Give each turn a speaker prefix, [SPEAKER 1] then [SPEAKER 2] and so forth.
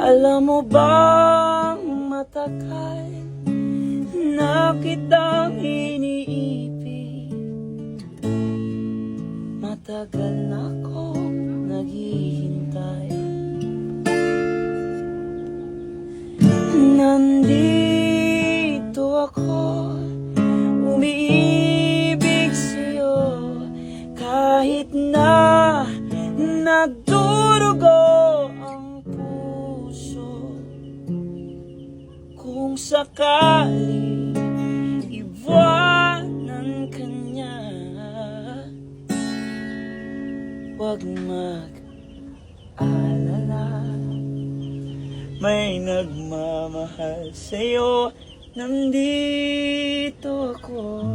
[SPEAKER 1] Alam mo bang matagal na kitang iniibig, matagal na akong naghihintay. Nandito ako, umiibig sa'yo, kahit na nagdurugo ang puso. Kung sakali iwanan ka niya, huwag mag-alala, may nagmamahal sa'yo. Nandito ako.